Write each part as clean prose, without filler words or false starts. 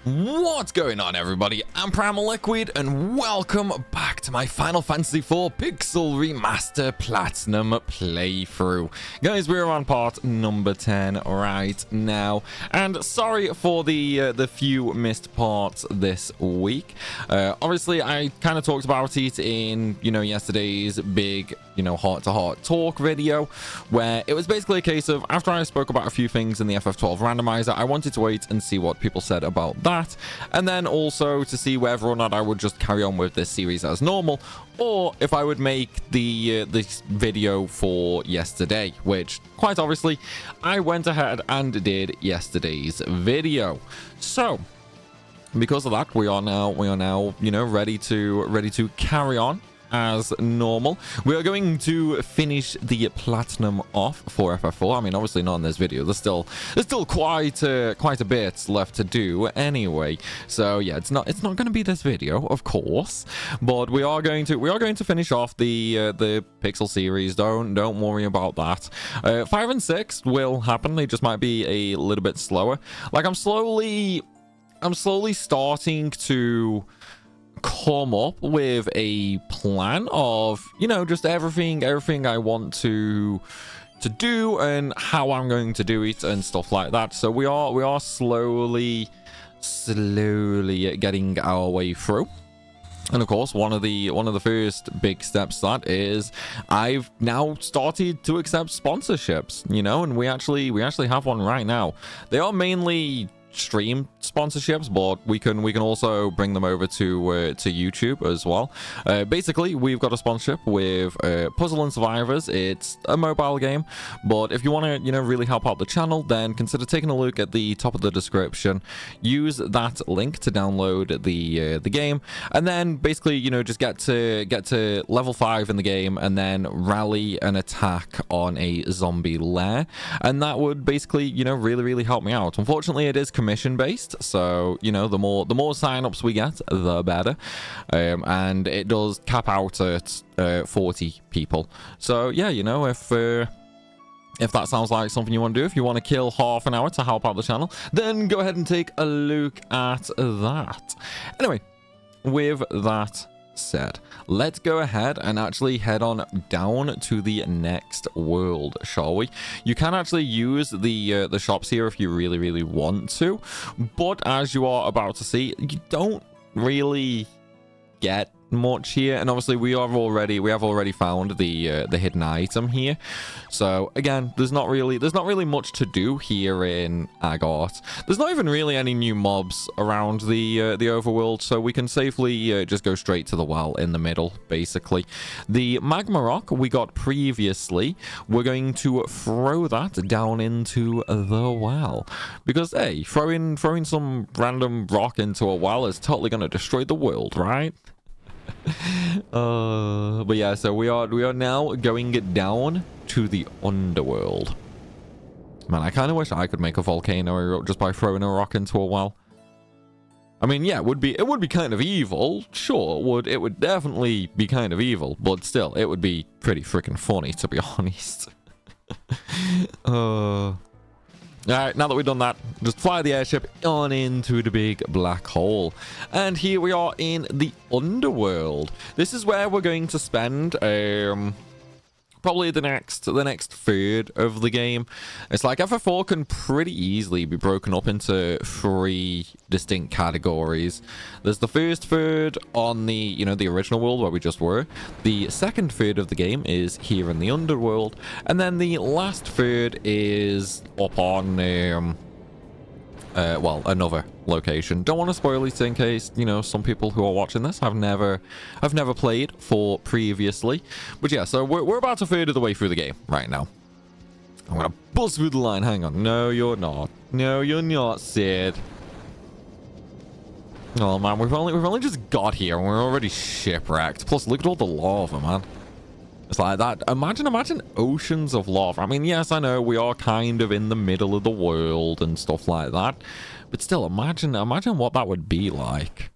What's going on, everybody? I'm Primalliquid, and welcome back to my Final Fantasy IV Pixel Remaster Platinum playthrough. Guys, we're on part number 10 right now, and sorry for the few missed parts this week. Obviously, I kind of talked about it in, yesterday's big, heart-to-heart talk video, where it was basically a case of, after I spoke about a few things in the FF12 randomizer, I wanted to wait and see what people said about that, and then also to see whether or not I would just carry on with this series as normal, or if I would make this video for yesterday, which quite obviously I went ahead and did yesterday's video. So because of that, we are now ready to carry on as normal. We are going to finish the platinum off for FF4. I mean, obviously not in this video. There's still quite a bit left to do anyway. So yeah, it's not going to be this video, of course, but we are going to finish off the Pixel series. Don't worry about that. 5 and 6 will happen. They just might be a little bit slower. Like, I'm slowly starting to come up with a plan of, just everything I want to do and how I'm going to do it and stuff like that. So we are slowly getting our way through. And of course, one of the first big steps that is I've now started to accept sponsorships, and we actually have one right now. They are mainly stream sponsorships, but we can also bring them over to YouTube as well. Basically, we've got a sponsorship with Puzzle and Survivors. It's a mobile game, but if you want to really help out the channel, then consider taking a look at the top of the description. Use that link to download the game, and then basically just get to level 5 in the game, and then rally an attack on a zombie lair, and that would basically really help me out. Unfortunately, it is commission based, so the more sign-ups we get, the better, and it does cap out at 40 people. So yeah, if that sounds like something you want to do, if you want to kill half an hour to help out the channel, then go ahead and take a look at that. Anyway, with that said, let's go ahead and actually head on down to the next world, shall we? You can actually use the shops here if you really want to, but as you are about to see, you don't really get much here, and obviously we have already found the hidden item here. So again, there's not really much to do here in Agot. There's not even really any new mobs around the overworld, so we can safely just go straight to the well in the middle. Basically, the magma rock we got previously, we're going to throw that down into the well, because hey, throwing some random rock into a well is totally going to destroy the world, right? But yeah, so we are now going down to the Underworld. Man, I kind of wish I could make a volcano just by throwing a rock into a well. I mean, yeah, it would be kind of evil. Sure, it would definitely be kind of evil, but still, it would be pretty freaking funny, to be honest. Alright, now that we've done that, just fly the airship on into the big black hole. And here we are in the Underworld. This is where we're going to spend probably the next third of the game. It's like FF4 can pretty easily be broken up into 3 distinct categories. There's the first third on the the original world where we just were. The second third of the game is here in the Underworld, and then the last third is up on well, another location. Don't want to spoil it in case some people who are watching this have never played for previously, but yeah, so we're about a third of the way through the game right now. I'm gonna buzz through the line. Hang on. No, you're not. No, you're not, Sid. Oh man, we've only just got here and we're already shipwrecked. Plus, look at all the lava, man. It's like that. Imagine oceans of lava. I mean, yes, I know we are kind of in the middle of the world and stuff like that, but still, imagine what that would be like.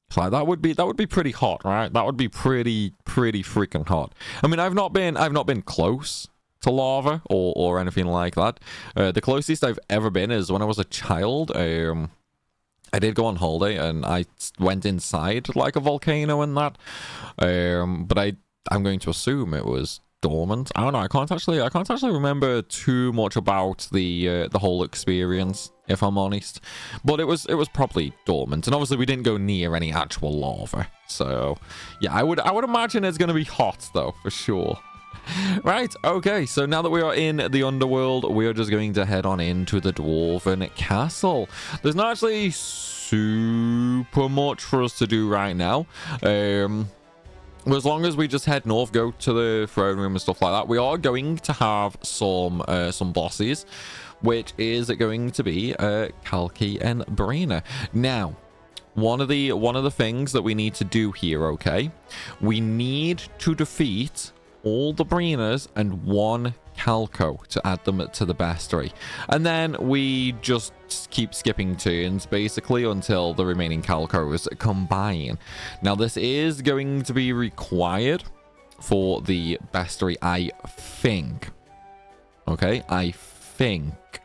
It's like that would be pretty hot, right? That would be pretty freaking hot. I mean, I've not been close to lava or anything like that. The closest I've ever been is when I was a child. I did go on holiday and I went inside like a volcano and that. But I'm going to assume it was dormant. I don't know. I can't actually remember too much about the whole experience, if I'm honest. But it was probably dormant, and obviously we didn't go near any actual lava. So yeah, I would imagine it's gonna be hot though, for sure. Right, okay, so now that we are in the Underworld, we are just going to head on into the Dwarven Castle. There's not actually super much for us to do right now. As long as we just head north, go to the throne room and stuff like that, we are going to have some bosses, which is going to be Kalki and Brina. Now, one of the things that we need to do here, okay, we need to defeat all the Brinas and one Calco to add them to the bestiary, and then we just keep skipping turns basically until the remaining Calcos combine. Now this is going to be required for the bestiary, I think. Okay, I think.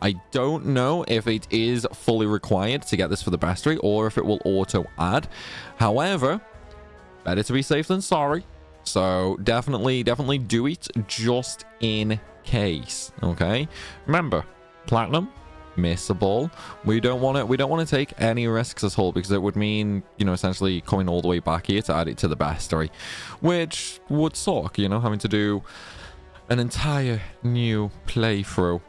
I don't know if it is fully required to get this for the bestiary or if it will auto add. However, better to be safe than sorry. So definitely do it just in case. Okay, remember, platinum, missable. We don't want to take any risks at all, because it would mean, you know, essentially coming all the way back here to add it to the bestiary, which would suck, you know, having to do an entire new playthrough.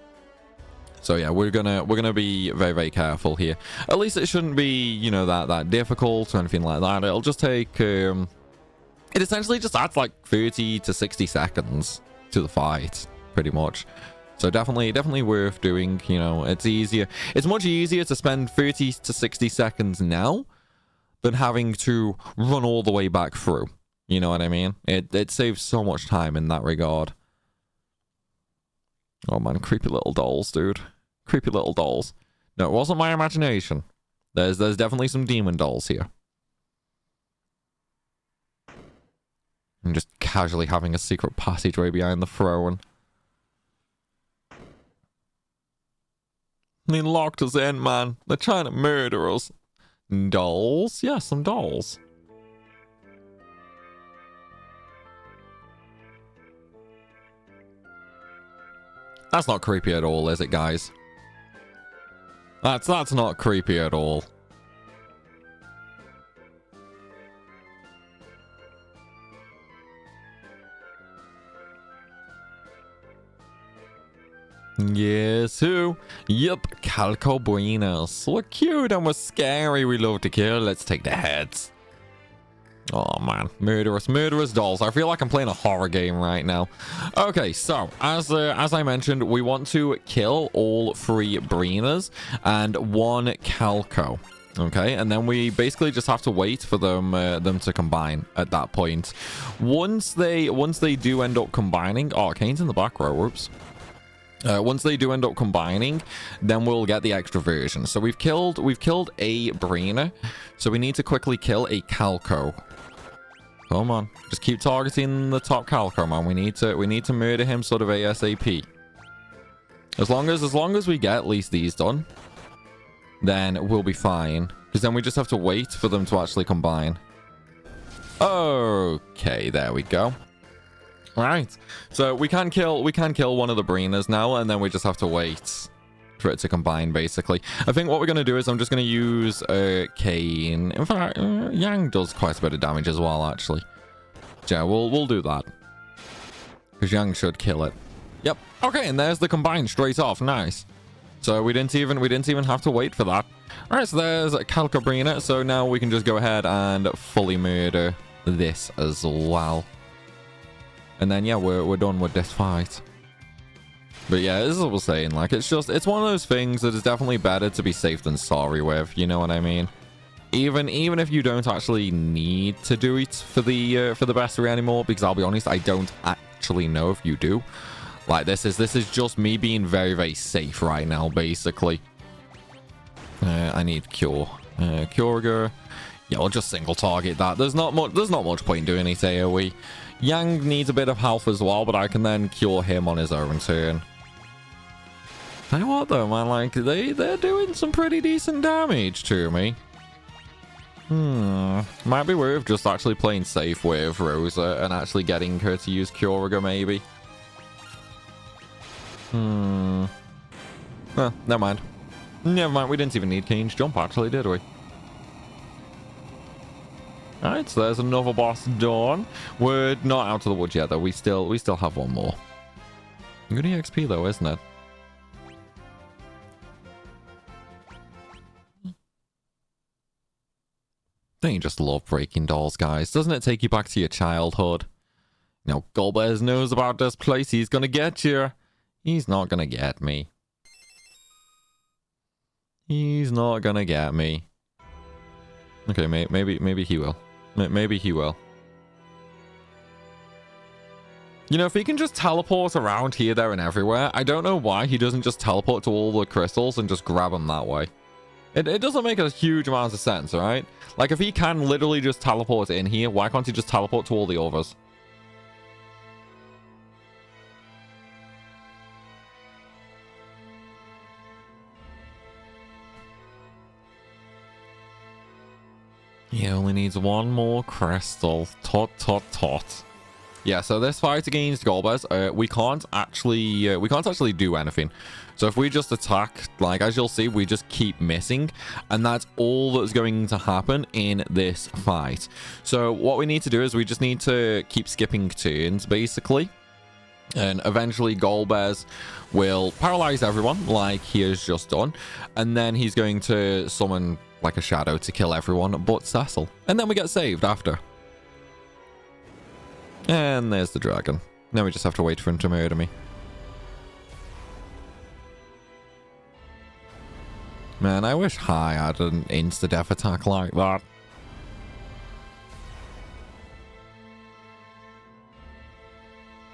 So yeah, we're gonna be very careful here. At least it shouldn't be, you know, that difficult or anything like that. It'll just take it essentially just adds like 30 to 60 seconds to the fight, pretty much. So definitely worth doing. You know, it's much easier to spend 30 to 60 seconds now than having to run all the way back through. You know what I mean? It saves so much time in that regard. Oh man, creepy little dolls, dude. Creepy little dolls. No, it wasn't my imagination. There's definitely some demon dolls here. And just casually having a secret passageway behind the throne. They locked us in, man. They're trying to murder us. Dolls? Yeah, some dolls. That's not creepy at all, is it, guys? That's not creepy at all. Yes, who? Yep, Calcobrinas. We're cute and we're scary. We love to kill. Let's take the heads. Oh man, murderous dolls. I feel like I'm playing a horror game right now. Okay, so as I mentioned, we want to kill all 3 Brinas and 1 Calco. Okay, and then we basically just have to wait for them to combine at that point. Once they do end up combining, oh, Kane's in the back row. Whoops. Once they do end up combining, then we'll get the extra version. So we've killed a Brina, so we need to quickly kill a Calco. Come on, just keep targeting the top Calco, man. We need to murder him sort of ASAP. As long as we get at least these done, then we'll be fine. Because then we just have to wait for them to actually combine. Okay, there we go. Right, so we can kill one of the Brinas now, and then we just have to wait for it to combine, basically. I think what we're going to do is I'm just going to use Kane. In fact, Yang does quite a bit of damage as well, actually. Yeah, we'll do that. Because Yang should kill it. Yep, okay, and there's the combine straight off. Nice. So we didn't even have to wait for that. Alright, so there's Calcobrina, so now we can just go ahead and fully murder this as well. And then, yeah, we're done with this fight. But yeah, this is what we're saying. Like, it's one of those things that is definitely better to be safe than sorry with. You know what I mean? Even if you don't actually need to do it for the bestiary anymore, because I'll be honest, I don't actually know if you do. Like, this is just me being very safe right now, basically. I need cure. Curiger. Yeah, we'll just single target that. There's not much point in doing it AoE. Yang needs a bit of health as well, but I can then cure him on his own turn. Tell you what though, man, like they're doing some pretty decent damage to me. Might be worth just actually playing safe with Rosa and actually getting her to use Curiga, maybe. Well, never mind. Never mind, we didn't even need Keen's jump actually, did we? Alright, so there's another boss done. We're not out of the woods yet though, we still have one more. Good EXP though, isn't it? Don't you just love breaking dolls, guys? Doesn't it take you back to your childhood? Now, Golbez knows about this place. He's gonna get you. He's not gonna get me. He's not gonna get me. Okay, maybe he will. Maybe he will. You know, if he can just teleport around here, there, and everywhere, I don't know why he doesn't just teleport to all the crystals and just grab them that way. It doesn't make a huge amount of sense, right? Like, if he can literally just teleport in here, why can't he just teleport to all the others? He only needs one more crystal. Tot. Yeah, so this fight against Golbez, we can't actually do anything. So if we just attack, like as you'll see, we just keep missing, and that's all that's going to happen in this fight. So what we need to do is we just need to keep skipping turns, basically. And eventually Golbez will paralyze everyone like he has just done, and then he's going to summon like a shadow to kill everyone but Cecil, and then we get saved after. And there's the dragon. Now we just have to wait for him to murder me. Man, I wish High had an insta-death attack like that.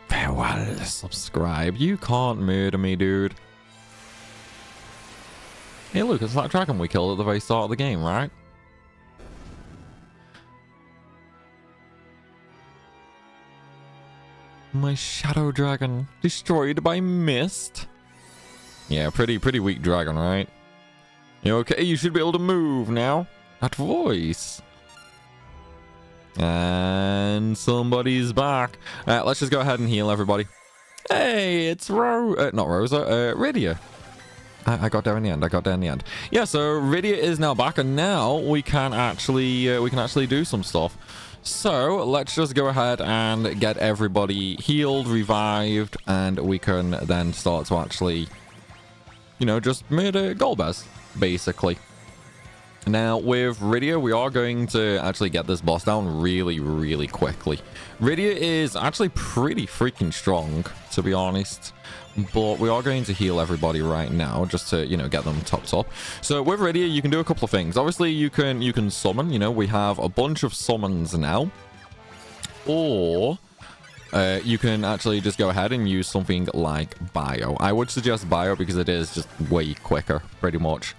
Farewell, subscribe. You can't murder me, dude. Hey, look, it's that dragon we killed at the very start of the game, right? My shadow dragon destroyed by mist. Yeah, pretty weak dragon, right? You okay? You should be able to move now. That voice. And somebody's back. Let's just go ahead and heal everybody. Hey, it's not Rosa, Rydia. I got there in the end. Yeah, so Rydia is now back, and now we can actually do some stuff. So let's just go ahead and get everybody healed, revived, and we can then start to actually, you know, just murder Golbez, basically. Now, with Rydia, we are going to actually get this boss down really quickly. Rydia is actually pretty freaking strong, to be honest. But we are going to heal everybody right now, just to, you know, get them topped up. So with Rydia, you can do a couple of things. Obviously, you can summon. You know, we have a bunch of summons now. Or you can actually just go ahead and use something like Bio. I would suggest Bio because it is just way quicker, pretty much.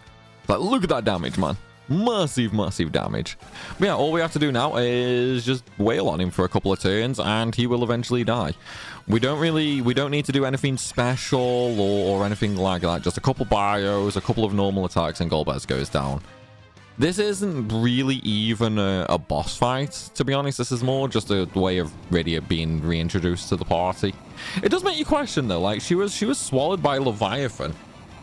But look at that damage, man. Massive damage. But yeah, all we have to do now is just wail on him for a couple of turns and he will eventually die. We don't need to do anything special or anything like that. Just a couple bios, a couple of normal attacks, and Golbez goes down. This isn't really even a boss fight, to be honest. This is more just a way of Rydia being reintroduced to the party. It does make you question though, like she was swallowed by Leviathan.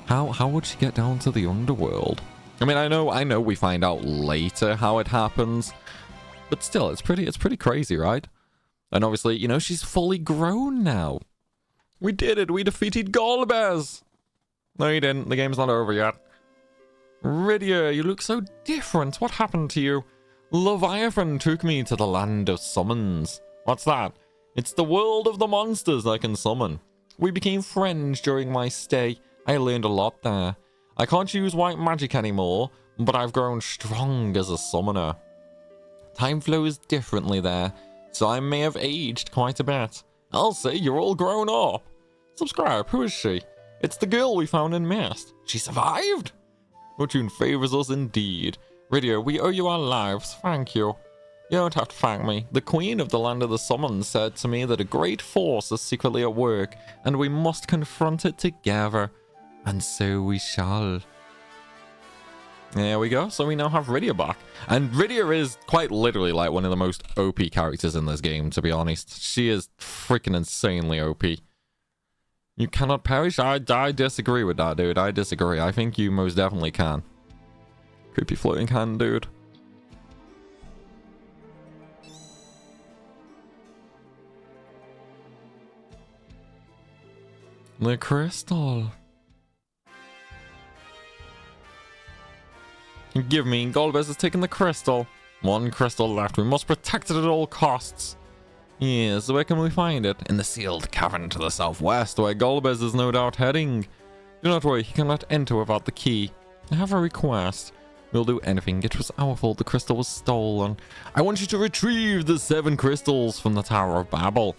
How would she get down to the Underworld? I mean, I know we find out later how it happens, but still, it's pretty crazy, right? And obviously, you know, she's fully grown now. We did it. We defeated Golbez. No, you didn't. The game's not over yet. Rydia, you look so different. What happened to you? Leviathan took me to the land of summons. What's that? It's the world of the monsters I can summon. We became friends during my stay. I learned a lot there. I can't use white magic anymore, but I've grown strong as a summoner. Time flows differently there, so I may have aged quite a bit. I'll say you're all grown up. Subscribe, who is she? It's the girl we found in Mist. She survived? Fortune favors us indeed. Rydia, we owe you our lives, thank you. You don't have to thank me. The queen of the land of the summons said to me that a great force is secretly at work, and we must confront it together. And so we shall. There we go. So we now have Rydia back. And Rydia is quite literally like one of the most OP characters in this game, to be honest. She is freaking insanely OP. You cannot perish? I disagree with that, dude. I disagree. I think you most definitely can. Creepy floating hand, dude. The crystal. Give me. Golbez has taken the crystal. One crystal left. We must protect it at all costs. Yes, where can we find it? In the sealed cavern to the southwest, where Golbez is no doubt heading. Do not worry, he cannot enter without the key. I have a request. We'll do anything. It was our fault the crystal was stolen. I want you to retrieve the 7 crystals from the Tower of Babel.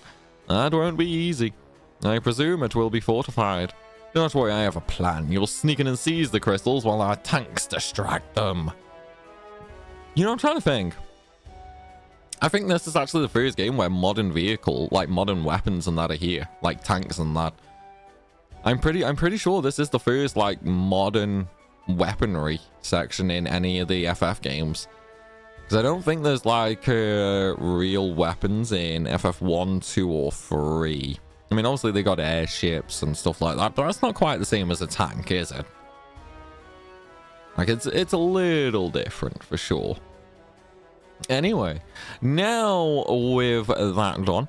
That won't be easy. I presume it will be fortified. Do not worry, I have a plan. You'll sneak in and seize the crystals while our tanks distract them. You know, I'm trying to think. I think this is actually the first game where modern vehicle, like modern weapons and that are here. Like tanks and that. I'm pretty sure this is the first like modern weaponry section in any of the FF games. Because I don't think there's like real weapons in FF1, 2, or 3. I mean, obviously they got airships and stuff like that, but that's not quite the same as a tank, is it? Like, it's a little different for sure. Anyway, now with that done,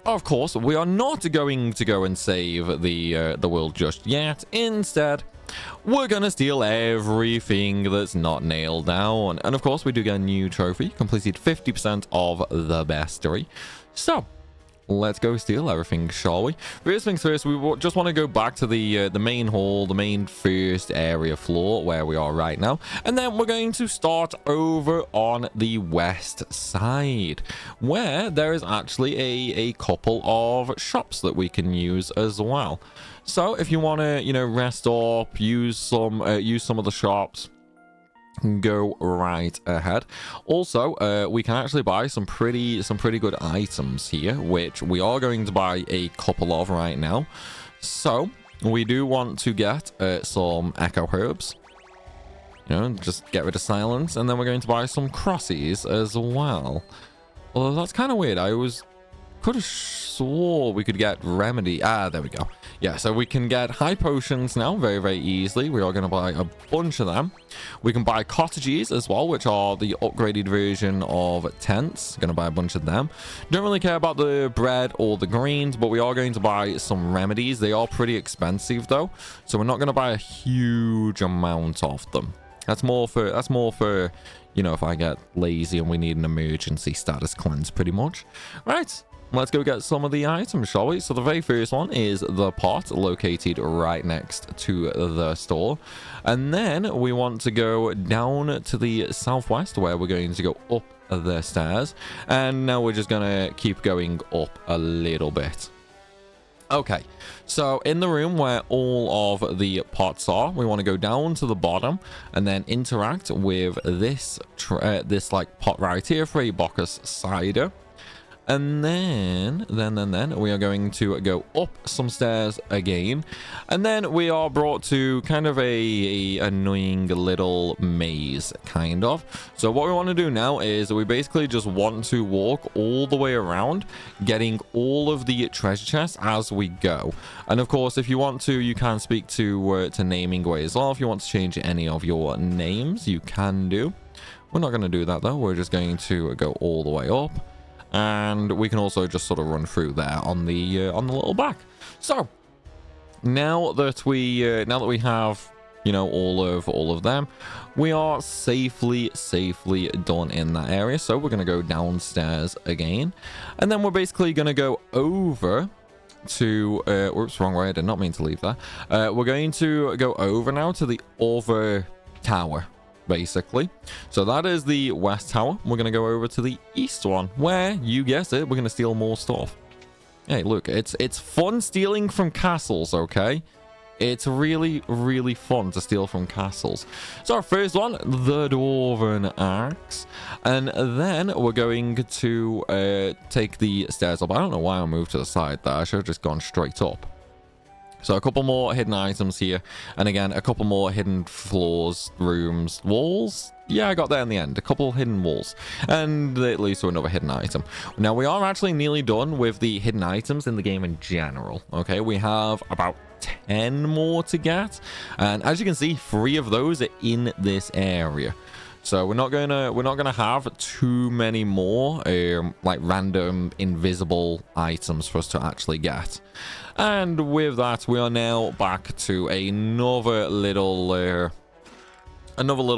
of course, we are not going to go and save the world just yet. Instead, we're gonna steal everything that's not nailed down. And of course, we do get a new trophy, completed 50% of the bestiary. So let's go steal everything, shall we? First things first, we just want to go back to the main hall, the main first area floor where we are right now, and then we're going to start over on the west side, where there is actually a couple of shops that we can use as well. So if you want to, you know, rest up, use some of the shops, go right ahead. Also, we can actually buy some pretty good items here, which we are going to buy a couple of right now. So we do want to get some echo herbs, you know, just get rid of silence, and then we're going to buy some crossies as well. Although that's kind of weird. I could have swore we could get remedy. There we go. Yeah, so we can get high potions now very easily. We are going to buy a bunch of them. We can buy cottages as well, which are the upgraded version of tents. Going to buy a bunch of them. Don't really care about the bread or the greens, but we are going to buy some remedies. They are pretty expensive though, so we're not going to buy a huge amount of them. That's more for, you know, if I get lazy and we need an emergency status cleanse, pretty much. Right. Let's go get some of the items, shall we? So the very first one is the pot, located right next to the store. And then we want to go down to the southwest, where we're going to go up the stairs. And now we're just going to keep going up a little bit. Okay, so in the room where all of the pots are, we want to go down to the bottom and then interact with this like pot right here for a Bacchus cider. And then we are going to go up some stairs again, and then we are brought to kind of a annoying little maze, kind of. So what we want to do now is we basically just want to walk all the way around, getting all of the treasure chests as we go. And of course, if you want to, you can speak to naming way as well. If you want to change any of your names, you can do. We're not going to do that though. We're just going to go all the way up. And we can also just sort of run through there on the little back. So now that we have, you know, all of them, we are safely done in that area. So we're gonna go downstairs again, and then we're basically gonna go over to oops, wrong way. I did not mean to leave there. We're going to go over now to the other tower, basically. So that is the west tower. We're going to go over to the east one, where, you guessed it, we're going to steal more stuff. Hey, look, it's fun stealing from castles, okay? It's really fun to steal from castles. So our first one, the Dwarven Axe. And then we're going to take the stairs up. I don't know why I moved to the side there. I should have just gone straight up. So a couple more hidden items here, and again a couple more hidden floors, rooms, walls. Yeah, I got there in the end. A couple hidden walls, and it leads to another hidden item. Now we are actually nearly done with the hidden items in the game in general. Okay, we have about 10 more to get, and as you can see, 3 of those are in this area. So we're not gonna have too many more like random invisible items for us to actually get. And with that, we are now back to another little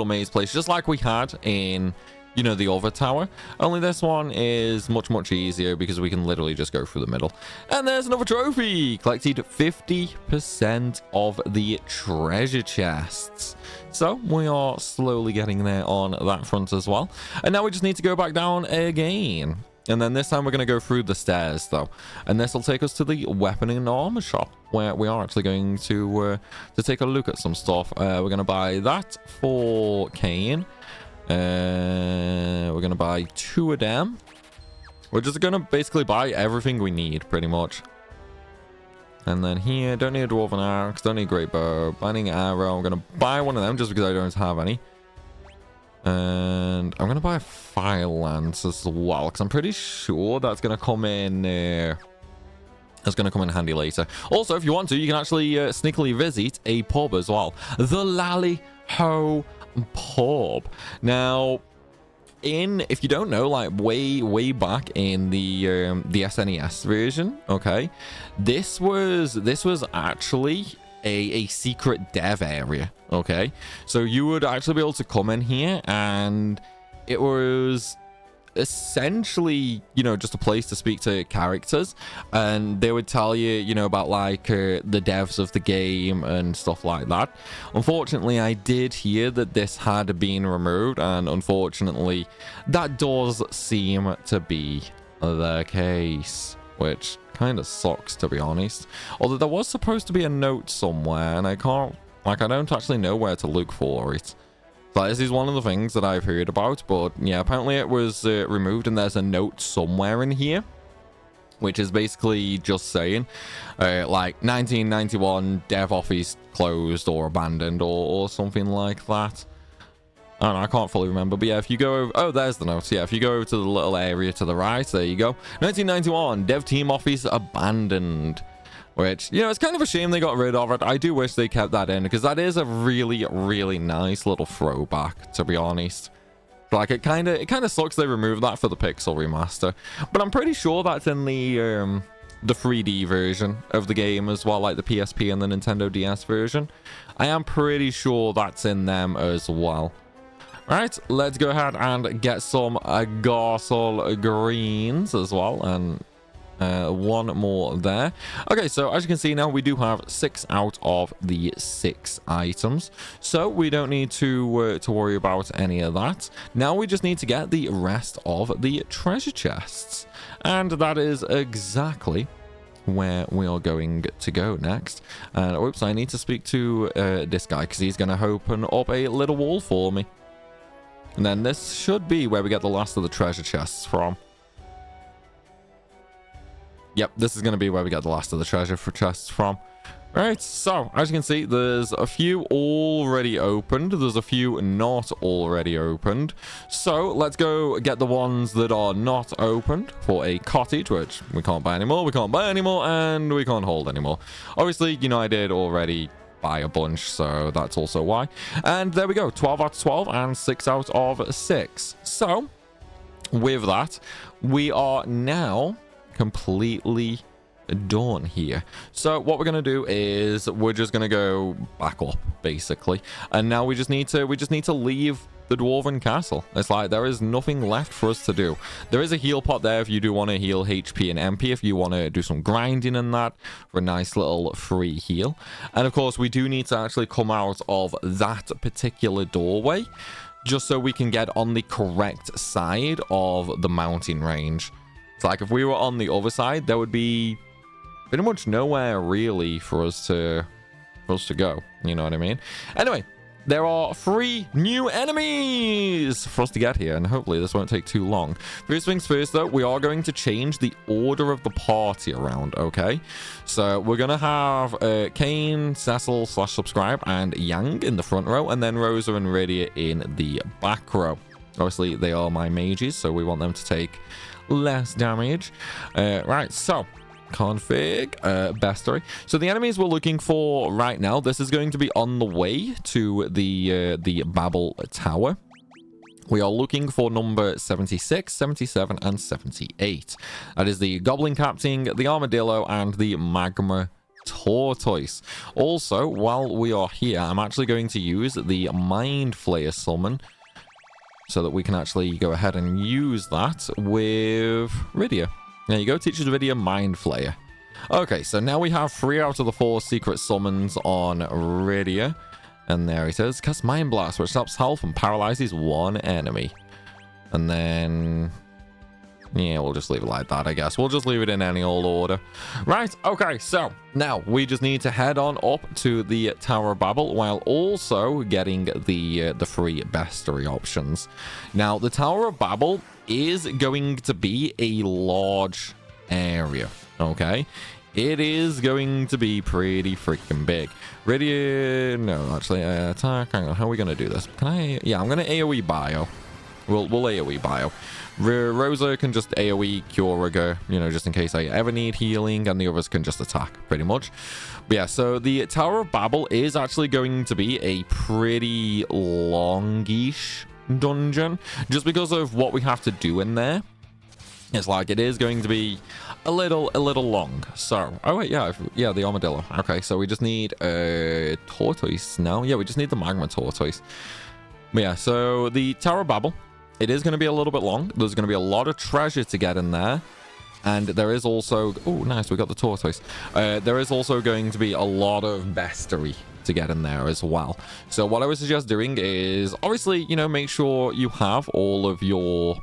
maze place, just like we had in, you know, the other tower. Only this one is much easier because we can literally just go through the middle. And there's another trophy. Collected 50% of the treasure chests. So we are slowly getting there on that front as well. And now we just need to go back down again. And then this time we're going to go through the stairs though. And this will take us to the weapon and armor shop, where we are actually going to take a look at some stuff. We're going to buy that for Kane. We're going to buy 2 of them. We're just going to basically buy everything we need pretty much. And then here, don't need a dwarven axe, don't need a great bow, binding arrow. I'm going to buy one of them just because I don't have any. And I'm going to buy a fire lance as well, because I'm pretty sure that's going to come in... That's going to come in handy later. Also, if you want to, you can actually sneakily visit a pub as well. The Lally Ho Pub. Now... if you don't know, like way back in the SNES version, okay, this was actually a secret dev area, okay? So you would actually be able to come in here, and it was essentially, you know, just a place to speak to characters, and they would tell you, you know, about like the devs of the game and stuff like that. Unfortunately, I did hear that this had been removed, and unfortunately that does seem to be the case, which kind of sucks, to be honest. Although there was supposed to be a note somewhere, and I don't actually know where to look for it. So this is one of the things that I've heard about, but yeah, apparently it was removed, and there's a note somewhere in here, which is basically just saying, like, 1991 dev office closed or abandoned or something like that. I don't know, I can't fully remember, but yeah, if you go over... Oh, there's the notes. Yeah, if you go over to the little area to the right, there you go. 1991 dev team office abandoned. Which, you know, it's kind of a shame they got rid of it. I do wish they kept that in, because that is a really nice little throwback, to be honest. Like, it kind of sucks they removed that for the Pixel remaster. But I'm pretty sure that's in the 3D version of the game as well, like the PSP and the Nintendo DS version. I am pretty sure that's in them as well. Right, let's go ahead and get some Garcel greens as well, and one more there. Okay, so as you can see now, we do have 6 out of the 6 items, so we don't need to worry about any of that. Now we just need to get the rest of the treasure chests, and that is exactly where we are going to go next. And oops, I need to speak to this guy, because he's going to open up a little wall for me. And then this should be where we get the last of the treasure chests from. Yep, this is going to be where we get the last of the treasure chests from. Right, so as you can see, there's a few already opened. There's a few not already opened. So let's go get the ones that are not opened for a cottage, which we can't buy anymore, we can't buy anymore, and we can't hold anymore. Obviously, you know, I did already buy a bunch, so that's also why. And there we go, 12 out of 12 and 6 out of 6. So with that, we are now completely done here. So what we're gonna do is we're just gonna go back up, basically, and now we just need to leave the dwarven castle. It's like there is nothing left for us to do. There is a heal pot there if you do want to heal HP and MP, if you want to do some grinding and that for a nice little free heal. And of course, we do need to actually come out of that particular doorway just so we can get on the correct side of the mountain range. It's like if we were on the other side, there would be pretty much nowhere really for us to go, you know what I mean? Anyway, there are 3 new enemies for us to get here, and hopefully this won't take too long. First things first, though, we are going to change the order of the party around, okay? So we're going to have Kane, Cecil / subscribe, and Yang in the front row, and then Rosa and Radia in the back row. Obviously, they are my mages, so we want them to take less damage. Right, so config bestiary. So the enemies we're looking for right now, this is going to be on the way to the Babel Tower. We are looking for number 76, 77, and 78. That is the Goblin Captain, the Armadillo, and the Magma Tortoise. Also, while we are here, I'm actually going to use the Mind Flayer summon so that we can actually go ahead and use that with Radia. There you go, teaches Radia Mind Flayer. Okay, so now we have 3 out of the 4 secret summons on Radia. And there it is. Cast Mind Blast, which stops health and paralyzes 1 enemy. And then... yeah, we'll just leave it like that, I guess. We'll just leave it in any old order. Right, okay, so now we just need to head on up to the Tower of Babel while also getting the 3 bestiary options. Now, the Tower of Babel is going to be a large area, okay? It is going to be pretty freaking big. Radia, no, actually, attack. Hang on, how are we going to do this? Can I? Yeah, I'm going to AoE bio. We'll AoE bio. Rosa can just AoE Curaga, you know, just in case I ever need healing, and the others can just attack, pretty much. But yeah, so the Tower of Babel is actually going to be a pretty longish dungeon, just because of what we have to do in there. It's like it is going to be a little long. So, oh wait, yeah, the Armadillo. Okay, so we just need a tortoise now. Yeah, we just need the Magma Tortoise. But yeah, so the Tower of Babel, it is going to be a little bit long. There's going to be a lot of treasure to get in there. And there is also... oh, nice, we got the tortoise. There is also going to be a lot of bestiary to get in there as well. So what I would suggest doing is, obviously, you know, make sure you have all of your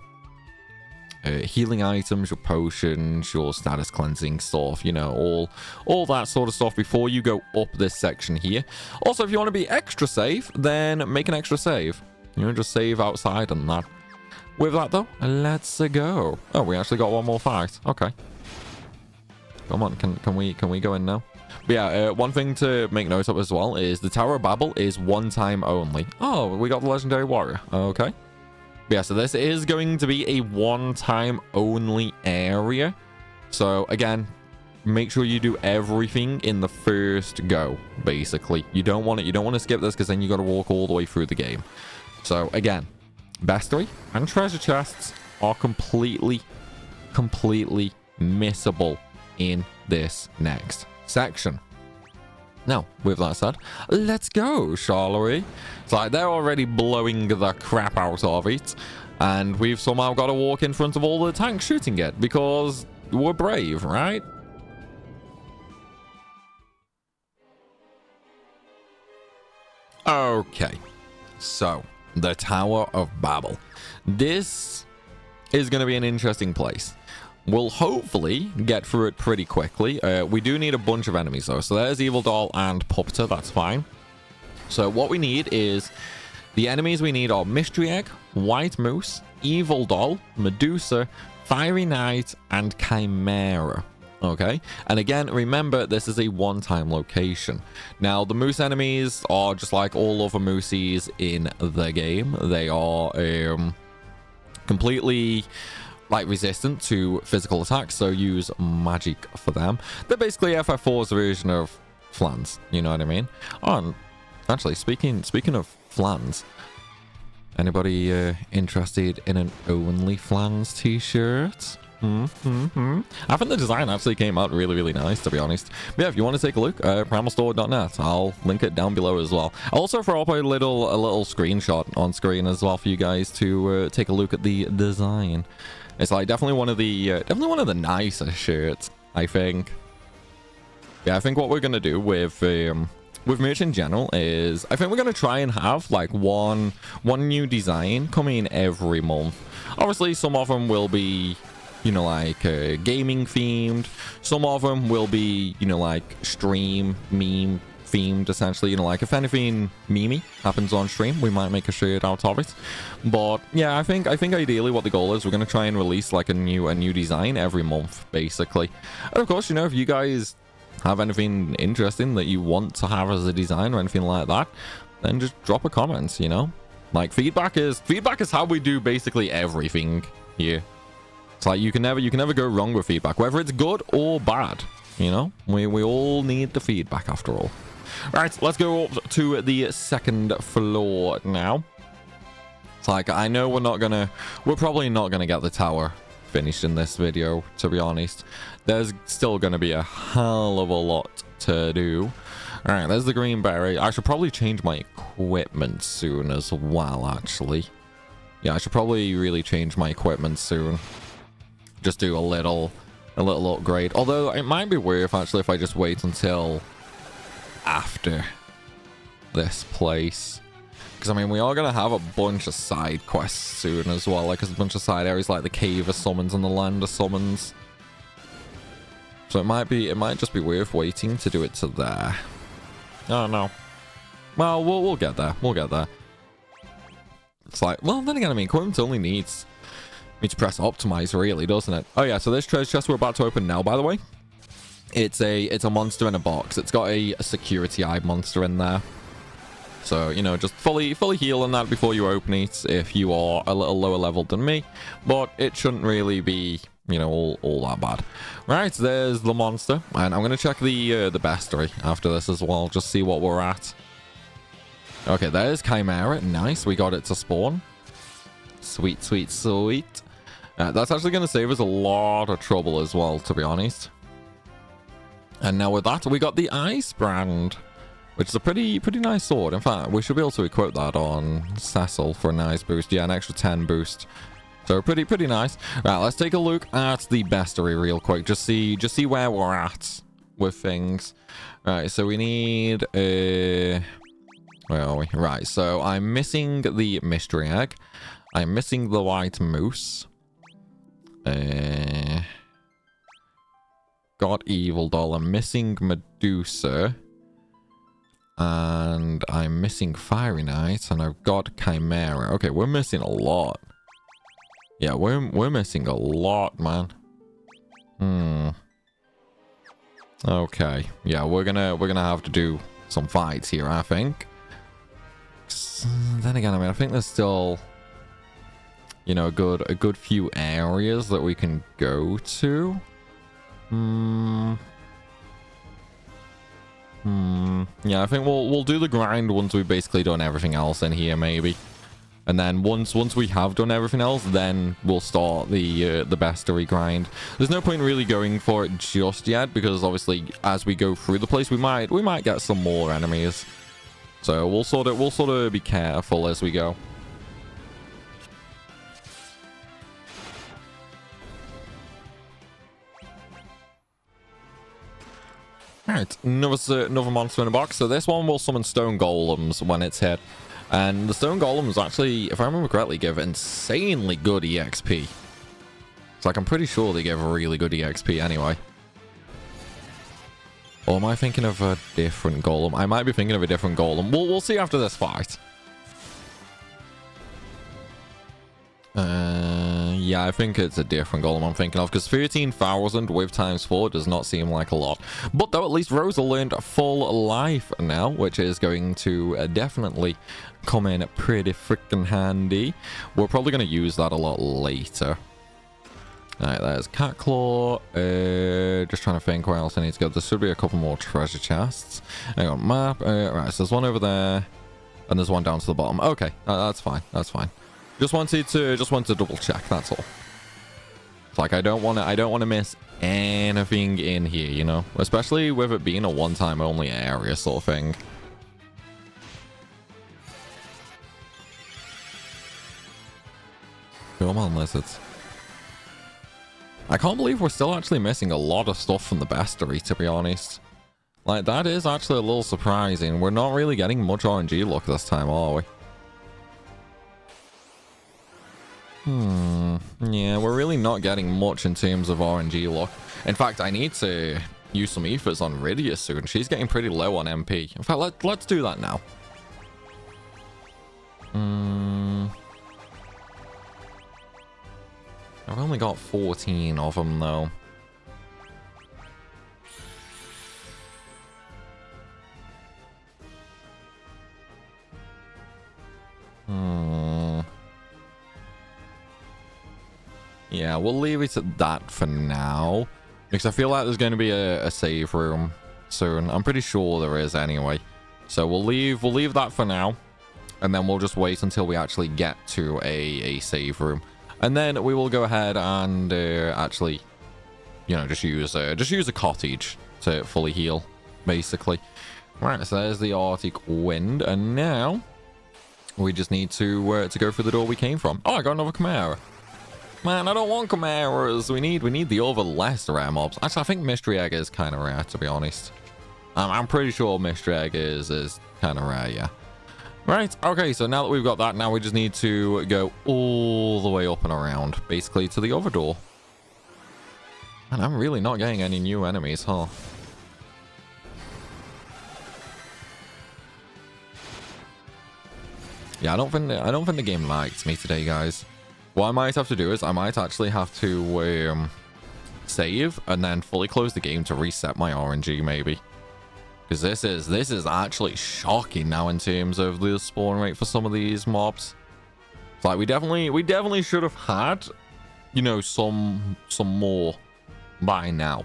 healing items, your potions, your status cleansing stuff, you know, all that sort of stuff before you go up this section here. Also, if you want to be extra safe, then make an extra save. You know, just save outside and that. With that, though, let's go. Oh, we actually got one more fight. Okay. Come on, can we go in now? But yeah, one thing to make note of as well is the Tower of Babel is 1 time only. Oh, we got the Legendary Warrior. Okay. But yeah, so this is going to be a 1 time only area. So again, make sure you do everything in the first go, basically. You don't want to skip this, because then you got to walk all the way through the game. So again, bestiary and treasure chests are completely missable in this next section. Now, with that said, let's go, shall we? It's like they're already blowing the crap out of it, and we've somehow got to walk in front of all the tanks shooting it, because we're brave, right? Okay, so the Tower of Babel. This is going to be an interesting place. We'll hopefully get through it pretty quickly. We do need a bunch of enemies, though. So there's Evil Doll and Puppeter. That's fine. So what we need is... the enemies we need are Mystery Egg, White Moose, Evil Doll, Medusa, Fiery Knight, and Chimera. Okay, and again, remember, this is a 1-time location. Now, the moose enemies are just like all other moosies in the game. They are completely like resistant to physical attacks, so use magic for them. They're basically FF4's version of Flans, you know what I mean? Oh, and actually, speaking of Flans, anybody interested in an Only Flans t-shirt? I think the design actually came out really nice, to be honest. But yeah, if you want to take a look, primalstore.net, I'll link it down below as well. I'll also throw up a little screenshot on screen as well for you guys to take a look at the design. It's like definitely one of the nicer shirts, I think. Yeah, I think what we're gonna do with merch in general is I think we're gonna try and have like one new design coming every month. Obviously, some of them will be, you know, like gaming themed. Some of them will be, you know, like stream meme themed, essentially. You know, like if anything memey happens on stream, we might make a shirt out of it. But yeah, I think ideally what the goal is, we're going to try and release like a new design every month, basically. And of course, you know, if you guys have anything interesting that you want to have as a design or anything like that, then just drop a comment, you know. Like feedback is how we do basically everything here. It's like you can never go wrong with feedback, whether it's good or bad. You know, we all need the feedback after all. Right, let's go up to the second floor now. It's like, I know we're probably not gonna get the tower finished in this video, to be honest. There's still gonna be a hell of a lot to do. All right, there's the green berry. I should probably change my equipment soon as well, actually. Yeah, I should probably really change my equipment soon. Just do a little upgrade. Although it might be worth actually if I just wait until after this place. Because I mean, we are gonna have a bunch of side quests soon as well. Like there's a bunch of side areas like the cave of summons and the land of summons. So it might just be worth waiting to do it to there. Oh no. Well, we'll get there. We'll get there. It's like, well, then again, I mean, equipment only needs me to press optimize, really, doesn't it? Oh yeah, so this treasure chest we're about to open now, by the way, it's a monster in a box. It's got a security eye monster in there. So, you know, just fully heal on that before you open it if you are a little lower level than me. But it shouldn't really be, you know, all that bad. Right, there's the monster. And I'm going to check the bestiary after this as well, just see what we're at. Okay, there's Chimera. Nice, we got it to spawn. Sweet, sweet, sweet. That's actually going to save us a lot of trouble as well, to be honest. And now with that, we got the Ice Brand, which is a pretty nice sword. In fact, we should be able to equip that on Cecil for a nice boost. Yeah, an extra 10 boost. So pretty nice. Right, let's take a look at the bestiary real quick. Just see where we're at with things. Right, so we need where are we? Right, so I'm missing the mystery egg. I'm missing the white moose. Got evil doll. I'm missing Medusa. And I'm missing Fiery Knight. And I've got Chimera. Okay, we're missing a lot. Yeah, we're missing a lot, man. Okay. Yeah, we're gonna have to do some fights here, I think. Then again, I mean, I think there's still, you know, a good few areas that we can go to. Yeah, I think we'll do the grind once we've basically done everything else in here, maybe. And then once we have done everything else, then we'll start the bestiary grind. There's no point really going for it just yet, because obviously as we go through the place, we might get some more enemies. So we'll sort of be careful as we go. Alright, another monster in a box. So this one will summon stone golems when it's hit. And the stone golems actually, if I remember correctly, give insanely good EXP. It's like, I'm pretty sure they give a really good EXP anyway. Or am I thinking of a different golem? I might be thinking of a different golem. We'll see after this fight. Yeah, I think it's a different golem I'm thinking of, because 13,000 with ×4 does not seem like a lot. But though, at least Rosa learned full life now, which is going to definitely come in pretty freaking handy. We're probably going to use that a lot later. Alright, there's Catclaw. Just trying to think where else I need to go. There should be a couple more treasure chests. Hang on, map. Right, so there's one over there, and there's one down to the bottom. Okay, that's fine. That's fine. Just wanted to double check. That's all. It's like I don't want to miss anything in here, you know, especially with it being a one-time only area sort of thing. Come on, lizards. I can't believe we're still actually missing a lot of stuff from the bestiary, to be honest. Like, that is actually a little surprising. We're not really getting much RNG luck this time, are we? Yeah, we're really not getting much in terms of RNG luck. In fact, I need to use some ethers on Rydia soon. She's getting pretty low on MP. In fact, let's do that now. I've only got 14 of them, though. Yeah, we'll leave it at that for now. Because I feel like there's going to be a save room soon. I'm pretty sure there is anyway. So we'll leave that for now. And then we'll just wait until we actually get to a save room. And then we will go ahead and actually, you know, just use a cottage to fully heal, basically. Right, so there's the Arctic Wind. And now we just need to go through the door we came from. Oh, I got another Chimera. Man, I don't want Chimeras. We need the other less rare mobs. Actually, I think Mystery Egg is kind of rare, to be honest. I'm pretty sure Mystery Egg is kind of rare, yeah. Right, okay, so now that we've got that, now we just need to go all the way up and around, basically, to the other door. And I'm really not getting any new enemies, huh? Yeah, I don't think the game likes me today, guys. What I might have to do is I might actually have to save and then fully close the game to reset my RNG, maybe. Because this is actually shocking now in terms of the spawn rate for some of these mobs. It's like we definitely should have had, you know, some more by now.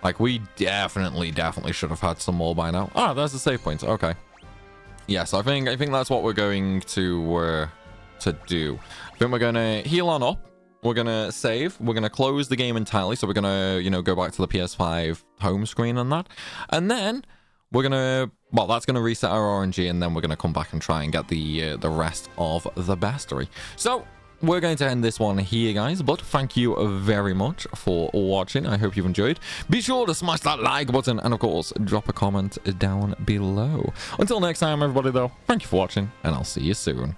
Like we definitely should have had some more by now. Ah, there's the save point. Okay. Yes, I think that's what we're going to do. I think we're gonna heal on up. We're gonna save. We're gonna close the game entirely. So we're gonna, you know, go back to the PS5 home screen and that. And then we're gonna, well, that's gonna reset our RNG, and then we're gonna come back and try and get the rest of the bestiary. So we're going to end this one here, guys, but thank you very much for watching. I hope you've enjoyed. Be sure to smash that like button and, of course, drop a comment down below. Until next time, everybody, though, thank you for watching, and I'll see you soon.